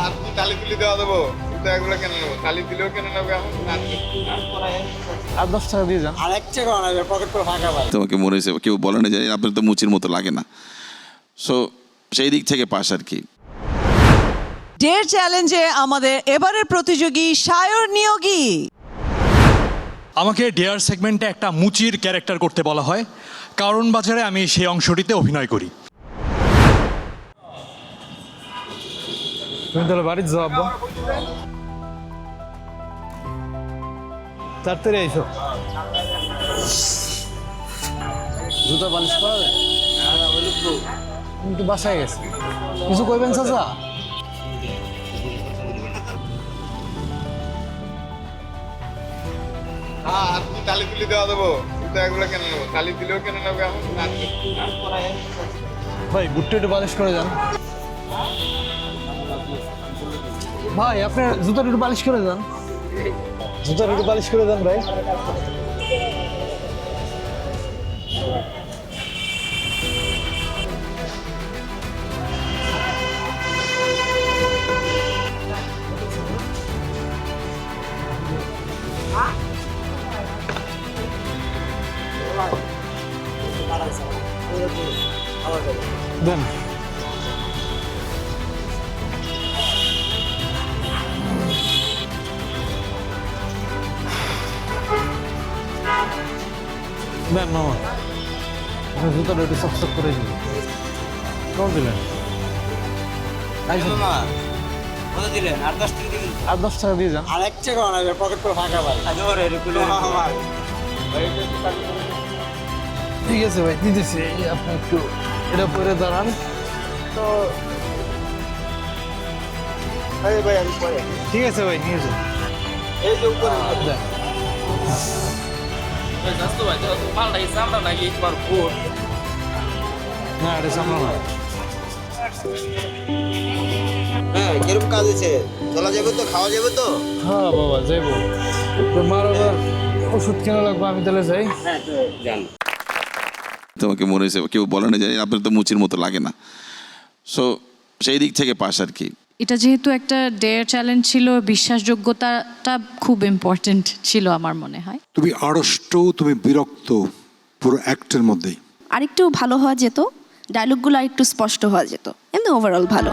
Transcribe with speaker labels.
Speaker 1: আর কি তালি তুলি দেওয়া দেবো? কিন্তু এগুলো কেন নেবো? তালি দিলেও কেন নেবো এখন?
Speaker 2: আর 10 টাকা দিয়ে যান।
Speaker 3: আর এক টাকা না, পকেট করে ফাঁকা ভাই।
Speaker 4: তোমাকে মনে হয়েছে কেউ বলে না জানি আপনার তো মুচির মতো লাগে না, সো সেই দিক থেকে পাস আর কি।
Speaker 5: ডেয়ার চ্যালেঞ্জে আমাদের এবারের প্রতিযোগী সায়র নিয়োগী।
Speaker 6: আমাকে ডেয়ার সেগমেন্টে একটা মুচির ক্যারেক্টার করতে বলা হয়, কারণ বাজারে আমি সেই অংশটিতে অভিনয় করি।
Speaker 2: তুমি তাহলে বাড়ির যাও আব্বা, তাড়াতাড়ি এসো। জুতা বালিশ করা যায়? আমি একটু বাসায় গেছি, কিছু কইবেন চাচা?
Speaker 1: আর কি তালি তুলি দেওয়া দেবো? কিন্তু এগুলো কেন নেবো? তালি দিলেও কেন নেবো এখন?
Speaker 2: ভাই বুটটা একটু বালিশ করে যান। ভাই আপনার জুতাটা একটু বালিশ করে যান, জুতাটা একটু বালিশ করে যান ভাই। দেন। দেন মামা, আপনার জুতাটা একটু চকচক করে দিন। কত দিলেন?
Speaker 3: কত দিলেন? আর 10 টাকা দিলেন।
Speaker 2: আর 10 টাকা দিয়ে যান।
Speaker 3: আর এক টাকা না, পকেট করে ফাঁকা ভাই।
Speaker 2: ঠিক আছে ভাই, দিতেছি। এই যে আপনি একটু এটা পরে দাঁড়ান তো।
Speaker 1: ভাই আমি পরে
Speaker 2: ঠিক আছে ভাই, নিয়ে যান।
Speaker 1: এই যে উপরে
Speaker 2: দেন। না এটা সামনে না।
Speaker 3: হ্যাঁ, কিরকম কাজ হয়েছে? চলা যাবে তো, খাওয়া যাবে তো?
Speaker 2: হ্যাঁ বাবা যাইব, তো মার আবার ওষুধ কেনা লাগবে, আমি তাহলে যাই।
Speaker 3: হ্যাঁ তো যান।
Speaker 4: তোমাকে মনে হয়েছে কেউ বলে না জানি আপনার তো মুচির মতো লাগে না, সো সেই দিক থেকে পাস আর কি।
Speaker 7: এটা যেহেতু একটা ডেয়ার চ্যালেঞ্জ ছিল, বিশ্বাসযোগ্যতাটা খুব ইম্পর্টেন্ট ছিল আমার মনে হয়।
Speaker 8: তুমি আড়ষ্ট, তুমি বিরক্ত পুরো অ্যাক্টের মধ্যেই।
Speaker 9: আরেকটু ভালো হওয়া যেত, ডায়লগগুলো আরেকটু স্পষ্ট হওয়া যেত, এমনি ওভারঅল ভালো।